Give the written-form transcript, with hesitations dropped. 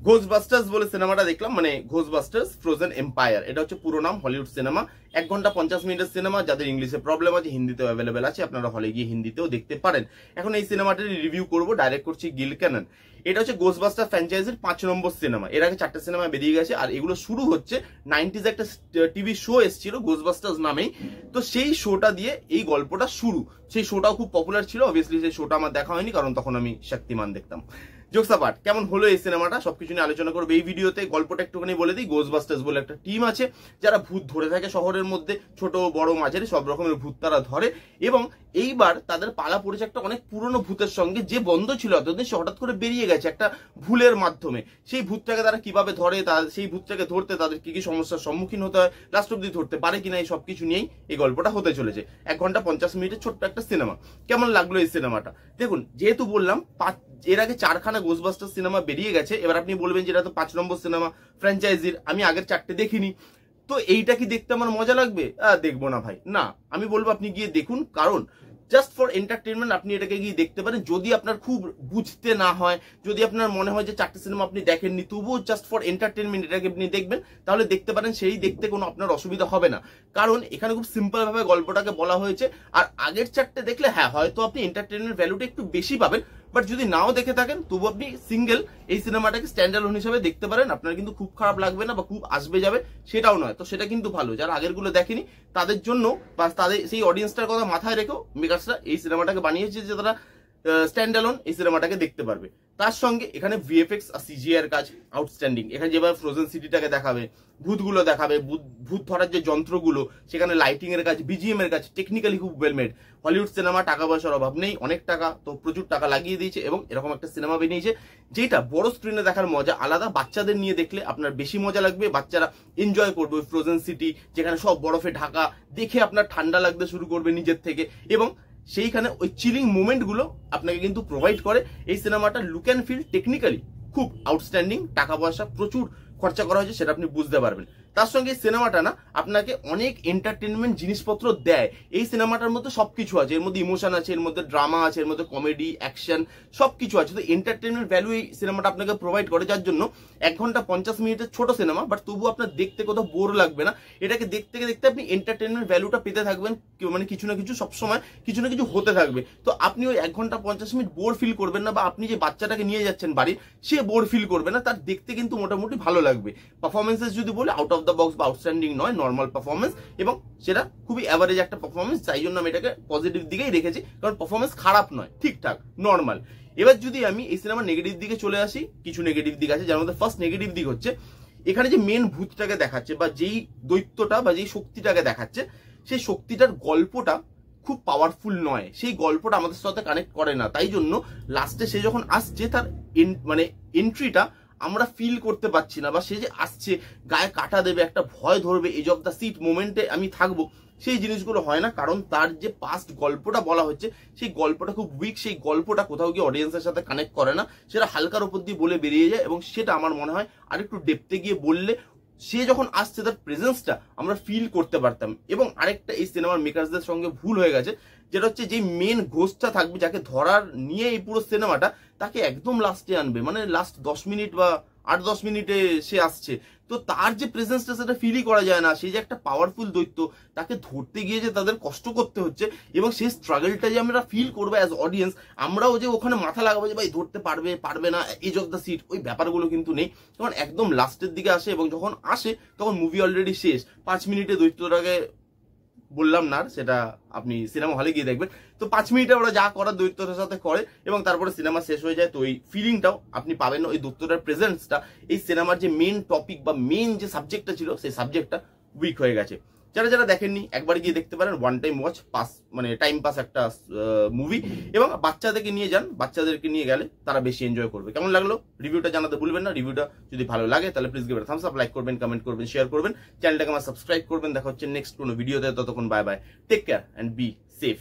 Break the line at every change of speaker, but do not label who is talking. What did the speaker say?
ঘোস্টবাস্টার্স বলে সিনেমাটা দেখলাম, মানে ঘোস্টবাস্টার্স ফ্রোজেন এম্পায়ার, এটা হচ্ছে পুরো নাম। হলিউড সিনেমা, 1 ঘন্টা 50 মিনিটের সিনেমা। যাদের ইংলিশে প্রবলেম আছে হিন্দিতেও অ্যাভেলেবেল আছে, আপনারা হলে গিয়ে হিন্দিতেও দেখতে পারেন। এখন এই সিনেমাটির রিভিউ করব, ডাইরেক্ট করছি গিল ক্যানন। এটা হচ্ছে ঘোস্টবাস্টার ফ্র্যাঞ্চাইজির 5 নম্বর সিনেমা। এর আগে 4টে সিনেমা বেরিয়ে গেছে, আর এগুলো শুরু হচ্ছে 90s একটা টিভি শো এসেছিল ঘোস্টবাস্টার্স নামেই। তো সেই শোটা দিয়ে এই গল্পটা শুরু। সেই শোটাও খুব পপুলার ছিল, অবভিয়াসলি সেই শোটা আমার দেখা হয়নি, কারণ তখন আমি শক্তিমান দেখতাম। জোকস অ্যাপার্ট, কেমন হলো এই সিনেমাটা সবকিছু নিয়ে আলোচনা করবো এই ভিডিওতে। গল্পটা একটুখানি বলে দিই। ঘোস্টবাস্টার্স বলে একটা টিম আছে যারা ভূত ধরে থাকে শহরের মধ্যে, ছোট বড় মাঝারি সব রকমের ভূত তারা ধরে। এবং এইবার তাদের পালা পড়েছে একটা অনেক পুরনো ভূতের সঙ্গে, যে বন্ধ ছিল এতদিন, সে হঠাৎ করে বেরিয়ে গেছে একটা ভুলের মাধ্যমে। সেই ভূতটাকে তারা কিভাবে ধরে, সেই ভূতটাকে ধরতে তাদের কি কি সমস্যার সম্মুখীন হতে হয়, লাস্ট অব্দি ধরতে পারে কিনা, এই সবকিছু নিয়েই এই গল্পটা হতে চলেছে। 1 ঘন্টা 50 মিনিটের ছোট্ট একটা সিনেমা। কেমন লাগলো এই সিনেমাটা? দেখুন, যেহেতু বললাম এর আগে 4খানা ঘোস্টবাস্টার সিনেমা বেরিয়ে গেছে, এবার আপনি বলবেন যে এটা তো 5 নম্বর সিনেমা ফ্র্যাঞ্চাইজির, আমি আগের 4টে দেখিনি, তো এইটা কি দেখতে আমার মজা লাগবে? দেখবো না ভাই, না। আমি বলবো আপনি গিয়ে দেখুন, কারণ জাস্ট ফর এন্টারটেনমেন্ট আপনি এটাকে গিয়ে দেখতে পারেন। যদি আপনার খুব বুঝতে না হয়, যদি আপনার মনে হয় যে 4টে সিনেমা আপনি দেখেননি, তবুও জাস্ট ফর এন্টারটেনমেন্ট এটাকে আপনি দেখবেন, তাহলে দেখতে পারেন, সেই দেখতে কোনো আপনার অসুবিধা হবে না। কারণ এখানে খুব সিম্পল ভাবে গল্পটাকে বলা হয়েছে। আর আগের 4টে দেখলে হ্যাঁ হয়তো আপনি এন্টারটেনমেন্ট ভ্যালুটা একটু বেশি পাবেন, বাট যদি নাও দেখে থাকেন তবু আপনি সিঙ্গেল এই সিনেমাটাকে স্ট্যান্ডালোন হিসেবে দেখতে পারেন। আপনার কিন্তু খুব খারাপ লাগবে না বা খুব আসবে যাবে সেটাও নয়, তো সেটা কিন্তু ভালো। যারা আগের গুলো দেখেনি তাদের জন্য, বা তাদের সেই অডিয়েন্সটার কথা মাথায় রেখেও মেকার্সরা এই সিনেমাটাকে বানিয়েছে, যে তারা স্ট্যান্ডালোন এই সিনেমাটাকে দেখতে পারবে। তার সঙ্গে এখানে ভিএফএক্স আর সিজিআই এর কাজ আউটস্ট্যান্ডিং। এখানে যেভাবে ফ্রোজেন সিটিটাকে দেখাবে, ভূতগুলো দেখাবে, ভূত ধরার যে যন্ত্রগুলো, সেখানে লাইটিং এর কাজ, বিজিএম এর কাজ, টেকনিক্যালি খুব ওয়েল মেড। হলিউড সিনেমা, টাকা পয়সার অভাব নেই, অনেক টাকা, তো প্রচুর টাকা লাগিয়ে দিয়েছে এবং এরকম একটা সিনেমা বেরিয়েছে যেটা বড় স্ক্রিনে দেখার মজা আলাদা। বাচ্চাদের নিয়ে দেখলে আপনার বেশি মজা লাগবে, বাচ্চারা এনজয় করবে। ওই ফ্রোজেন সিটি যেখানে সব বরফে ঢাকা দেখে আপনার ঠান্ডা লাগতে শুরু করবে নিজের থেকে, এবং সেইখানে ওই চিলিং মোমেন্ট গুলো আপনাকে কিন্তু প্রোভাইড করে এই সিনেমাটা। লুক অ্যান্ড ফিল টেকনিক্যালি খুব আউটস্ট্যান্ডিং, টাকা পয়সা প্রচুর খরচা করা হয়েছে, সেটা আপনি বুঝতে পারবেন। তার সঙ্গে সিনেমাটা না আপনাকে অনেক এন্টারটেনমেন্ট জিনিসপত্র দেয়। এই সিনেমাটার মধ্যে সবকিছু আছে, এর মধ্যে ইমোশন আছে, এর মধ্যে ড্রামা আছে, এর মধ্যে কমেডি, অ্যাকশন সবকিছু আছে। তো এন্টারটেনমেন্ট ভ্যালু এই সিনেমাটা আপনাকে প্রোভাইড করে, যার জন্য 1 ঘন্টা 50 মিনিটের ছোট সিনেমা, বাট তবু আপনার দেখতে কোথাও বোর লাগবে না। এটাকে দেখতে দেখতে আপনি এন্টারটেনমেন্ট ভ্যালুটা পেতে থাকবেন, মানে কিছু না কিছু সবসময় কিছু না কিছু হতে থাকবে। তো আপনি ওই 1 ঘন্টা 50 মিনিট বোর ফিল করবেন না, বা আপনি যে বাচ্চাটাকে নিয়ে যাচ্ছেন বাড়ি, সে বোর ফিল করবে না, তার দেখতে কিন্তু মোটামুটি ভালো লাগবে। পারফরমেন্সেস যদি বলে আউট অফ দ্য বক্স বা আউটস্ট্যান্ডিং নয়, নর্মাল পারফরমেন্স, এবং সেটা খুবই অ্যাভারেজ একটা পারফরমেন্স। তাই জন্য আমি এটাকে পজিটিভ দিকেই রেখেছি, কারণ পারফরমেন্স খারাপ নয়, ঠিকঠাক নর্মাল। এবার যদি আমি এই সিনেমার নেগেটিভ দিকে চলে আসি, কিছু নেগেটিভ দিক আছে, যার মধ্যে ফার্স্ট নেগেটিভ দিক হচ্ছে এখানে যে মেন ভূতটাকে দেখাচ্ছে, বা যেই দৈত্যটা বা যেই শক্তিটাকে দেখাচ্ছে, সেই শক্তিটার গল্পটা খুব পাওয়ারফুল নয়, সেই গল্পটা আমাদের সাথে কানেক্ট করে না। তাই জন্য লাস্টে সে যখন আসছে, তার মানে এন্ট্রিটা আমরা ফিল করতে পারছি না, বা সে যে আসছে গায়ে কাটা দেবে, একটা ভয় ধরবে, এজ অফ দ্য সিট মোমেন্টে আমি থাকবো, সেই জিনিসগুলো হয় না। কারণ তার যে পাস্ট গল্পটা বলা হচ্ছে, সেই গল্পটা খুব উইক, সেই গল্পটা কোথাও গিয়ে অডিয়েন্সের সাথে কানেক্ট করে না, সেটা হালকার উপর দিয়ে বলে বেরিয়ে যায়। এবং সেটা আমার মনে হয় আরেকটু ডেপথে গিয়ে বললে সে যখন আসছে তার প্রেজেন্সটা আমরা ফিল করতে পারতাম। এবং আরেকটা এই সিনেমার মেকার্সদের সঙ্গে ভুল হয়ে গেছে, যেটা হচ্ছে যে মেন ঘোস্টটা থাকবে, যাকে ধরার নিয়ে এই পুরো সিনেমাটা, তাকে একদম লাস্টে আনবে, মানে লাস্ট 10 মিনিট বা 8-10 মিনিটে সে আসছে, তো তার যে প্রেজেন্সটা সেটা ফিলই করা যায় না। সেই যে একটা পাওয়ারফুল দৈত্য, তাকে ধরতে গিয়ে যে তাদের কষ্ট করতে হচ্ছে, এবং সেই স্ট্রাগলটা যে আমরা ফিল করবো অ্যাজ অডিয়েন্স, আমরাও যে ওখানে মাথা লাগাবো যে ভাই ধরতে পারবে পারবে না, এজ অফ দ্য সিট, ওই ব্যাপারগুলো কিন্তু নেই। তখন একদম লাস্টের দিকে আসে, এবং যখন আসে তখন মুভি অলরেডি শেষ। 5 মিনিটে দৈত্যটাকে বললাম না, সেটা আপনি সিনেমা হলে গিয়ে দেখবেন। তো 5 মিনিটে ওরা যা করার দৈত্যটার সাথে করে, এবং তারপরে সিনেমা শেষ হয়ে যায়। তো ওই ফিলিংটাও আপনি পাবেন না, ওই দৈত্যটার প্রেজেন্সটা এই সিনেমার যে মেন টপিক বা মেন যে সাবজেক্টটা ছিল, সেই সাবজেক্টটা উইক হয়ে গেছে। যারা যারা দেখেননি একবার গিয়ে দেখতে পারেন, ওয়ান টাইম ওয়াচ পাস, মানে টাইম পাস একটা মুভি। এবং বাচ্চাদেরকে নিয়ে যান, বাচ্চাদেরকে নিয়ে গেলে তারা বেশি এনজয় করবে। কেমন লাগলো রিভিউটা জানাতে ভুলবেন না। রিভিউটা যদি ভালো লাগে তাহলে please give it thumbs up, like করবেন, কমেন্ট করবেন, শেয়ার করবেন, চ্যানেলটাকে আমার সাবস্ক্রাইব করবেন। দেখা হচ্ছে নেক্সট কোনো ভিডিওতে, ততক্ষণ bye bye, take care and be safe.